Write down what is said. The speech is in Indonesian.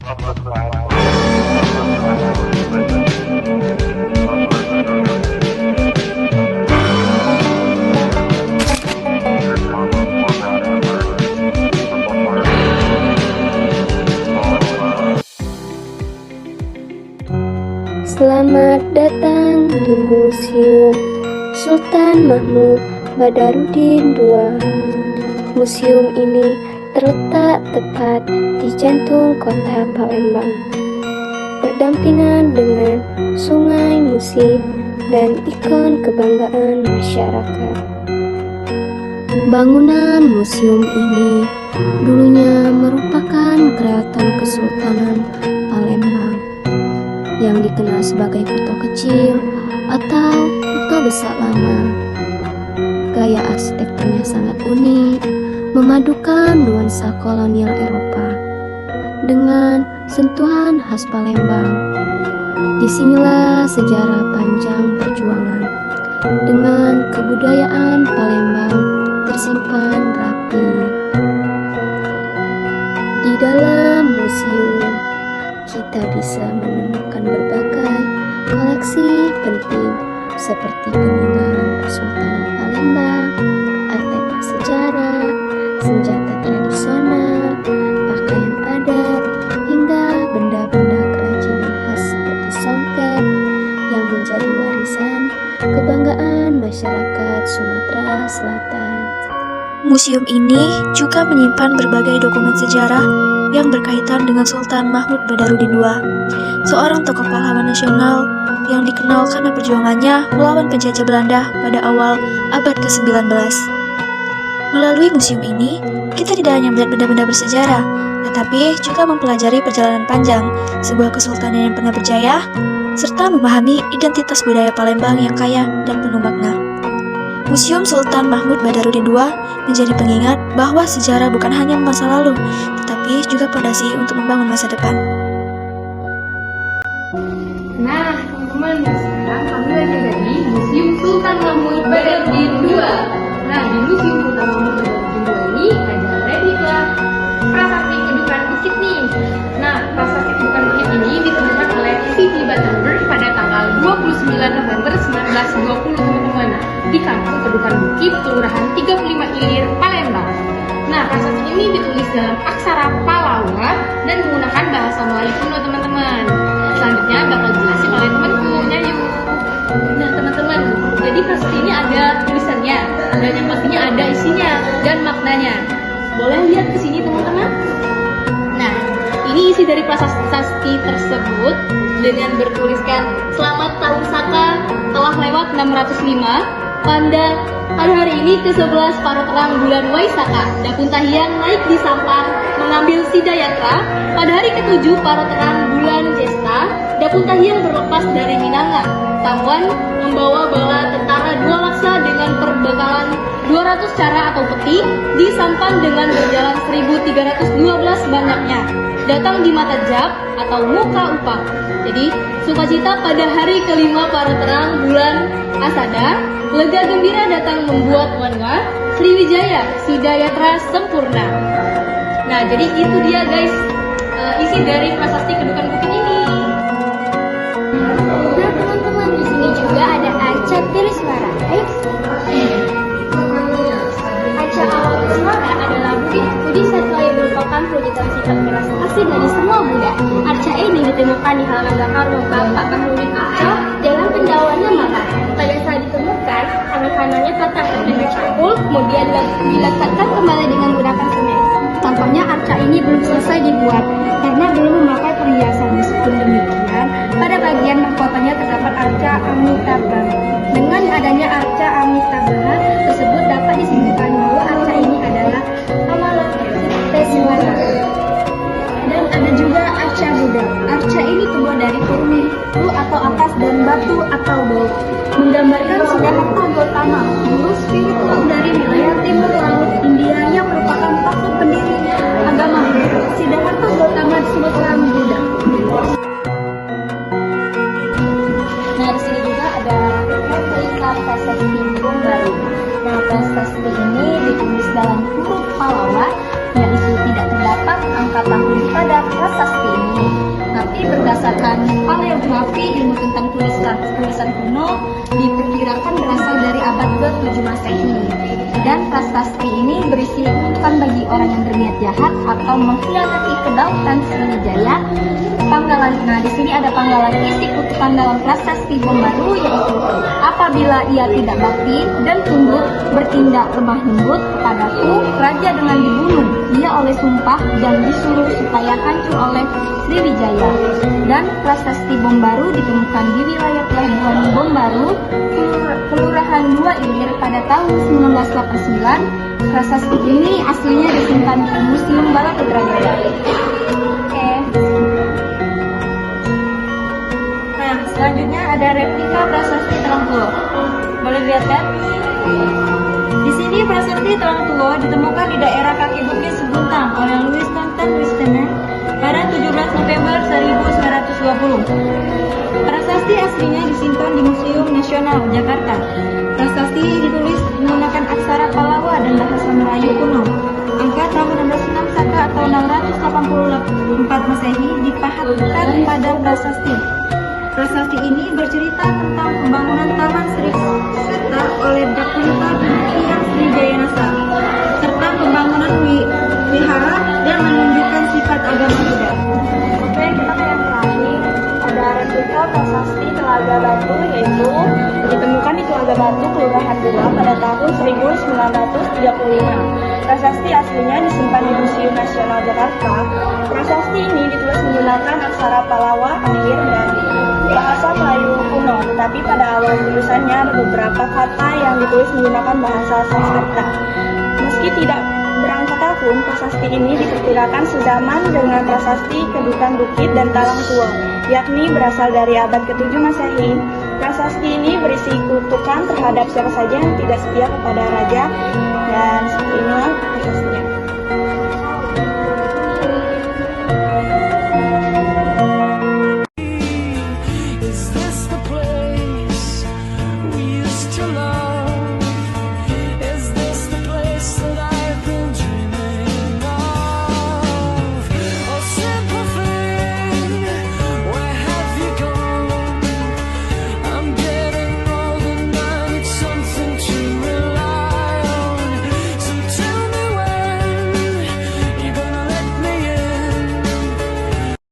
Selamat datang di Museum Sultan Mahmud Badarudin II. Museum ini terletak tepat di jantung kota Palembang, berdampingan dengan Sungai Musi dan ikon kebanggaan masyarakat. Bangunan museum ini dulunya merupakan keraton Kesultanan Palembang yang dikenal sebagai Kuto Kecil atau Kuto Besar Lama. Gaya arsitekturnya sangat unik, memadukan nuansa kolonial Eropa dengan sentuhan khas Palembang. Disinilah sejarah panjang perjuangan dengan kebudayaan Palembang tersimpan rapi. Di dalam museum kita bisa menemukan berbagai koleksi penting seperti peninggalan Kesultanan Palembang, artefak sejarah, senjata tradisional, pakaian adat, hingga benda-benda kerajinan khas seperti songket yang menjadi warisan kebanggaan masyarakat Sumatera Selatan. Museum ini juga menyimpan berbagai dokumen sejarah yang berkaitan dengan Sultan Mahmud Badarudin II, seorang tokoh pahlawan nasional yang dikenal karena perjuangannya melawan penjajah Belanda pada awal abad ke-19. Melalui museum ini, kita tidak hanya melihat benda-benda bersejarah, tetapi juga mempelajari perjalanan panjang sebuah kesultanan yang pernah berjaya, serta memahami identitas budaya Palembang yang kaya dan penuh makna. Museum Sultan Mahmud Badarudin II menjadi pengingat bahwa sejarah bukan hanya masa lalu, tetapi juga fondasi untuk membangun masa depan. Nah, teman-teman, sekarang kami lagi ada di Museum Sultan Mahmud Badarudin II. Nah, di Museum Sultan Mahmud Badarudin II ini ada replika prasasti Kedukan Bukit nih. Nah, prasasti Kedukan Bukit ini ditemukan oleh C.T. Battenberg pada tanggal 29 November 1920, teman-teman, di kampung Kedukan Bukit, Kelurahan 35 Ilir, Palembang. Nah, prasasti ini ditulis dalam aksara Palawa dan menggunakan bahasa Melayu kuno, teman-teman. Selanjutnya bakal dijelasin oleh temanku, Nyayu. Nah, teman-teman, jadi prasasti ini ada tulisannya, dan yang pastinya ada isinya dan maknanya. Boleh lihat ke sini, teman-teman? Nah, ini isi dari prasasti tersebut dengan bertuliskan Selamat Tahun Saka telah lewat 605. Pada hari ini ke-11 para terang bulan Waisaka, Dapun Tahian naik di sampan mengambil Sidayatra. Pada hari ke-7 para terang bulan Jesta, Dapun Tahian berlepas dari Minanga. Tamuan membawa bala tentara dua laksa dengan perbekalan 200 cara atau peti, di sampan dengan berjalan 1312 banyaknya. Datang di mata jab atau muka upah. Jadi, sukacita pada hari kelima para terang bulan Asada, lega gembira datang membuat wanwa, Sriwijaya Sidayatra sempurna. Nah, jadi itu dia guys, isi dari prasasti Kedukan Bukit ini. Nah, teman-teman, di sini juga ada Arca Tirismara. Arca awal Tirismara adalah budi satwa yang merupakan perwujudan sifat beras asli dari semua Buddha. Arca ini ditemukan di halaman belakang rumah Pak Kahruddin Arca dengan pendawannya matang. Pada saat ditemukan, tangan-kanannya patah dan bercakul, kemudian dilekatkan kembali dengan menggunakan semen. Tampaknya arca ini belum selesai dibuat karena belum memakai perhiasan. Meskipun demikian, pada bagian mahkotanya terdapat arca Amitabha. Dengan adanya arca Amitabha tersebut dapat disimpulkan bahwa arca ini adalah Avalokitesvara. Dan ada juga arca Buddha. Arca ini terbuat dari perunggu atau atas dan batu atau bau, menggambarkan Siddhartha Gautama, guru spiritual dari wilayah timur laut India yang merupakan tokoh pendiri agama Buddha. Siddhartha Gautama disebut orang Buddha. Nah, di sini juga ada replika prasasti Timbung Baru. berdasarkan paleografi, ilmu tentang tulisan kuno, diperkirakan berasal dari abad ke-7 Masehi. Dan prasasti ini berisi kutukan bagi orang yang berniat jahat atau mengkhianati kedaulatan Sriwijaya. Nah, di sini ada panggalan isi kutukan dalam prasasti Bom Baru, yaitu apabila ia tidak bakti dan tunduk bertindak lemah lembut kepadaku, raja dengan dibunuh dia oleh sumpah dan disuruh supaya hancur oleh Sriwijaya. Dan prasasti Bom Baru ditemukan di wilayah pelabuhan Bom Baru, Kelurahan 2 Ilir pada tahun 1989. Prasasti ini aslinya disimpan di Museum Bala Putrajaya. Oke. Nah, selanjutnya ada replika prasasti Telang Tulo. Boleh lihat kan? Di sini prasasti Telang Tulo ditemukan di daerah kaki bukit Seguntang oleh Louis Stanton Wistener pada 17 November 1920. Prasasti aslinya disimpan di Museum Nasional Jakarta. Prasasti ditulis menggunakan aksara Pallawa dan bahasa Melayu kuno. Angka tahun 1606 Saka atau 684 Masehi dipahatkan pada prasasti. Prasasti ini bercerita tentang pembangunan Taman Sri Seta oleh Dakunta Hyang Srijayanasa, serta pembangunan wihara dan menunjukkan sifat agama Buddha. Oke, kita ke yang terakhir. Ada replika prasasti Telaga Batu, yaitu ditemukan di Telaga Batu, Kelurahan 2 pada tahun 1935. Prasasti aslinya disimpan di Museum Nasional Jakarta. Prasasti ini ditulis menggunakan aksara Pallawa akhir dan bahasa Melayu kuno, tetapi pada awal tulisannya ada beberapa kata yang ditulis menggunakan bahasa Sanskerta. Meski tidak berangkat tahun, prasasti ini diperkirakan sezaman dengan prasasti Kedukan Bukit dan Talang Tulo, yakni berasal dari abad ke-7 Masehi. Prasasti ini berisi kutukan terhadap siapa saja yang tidak setia kepada raja, dan seperti inilah prasasti.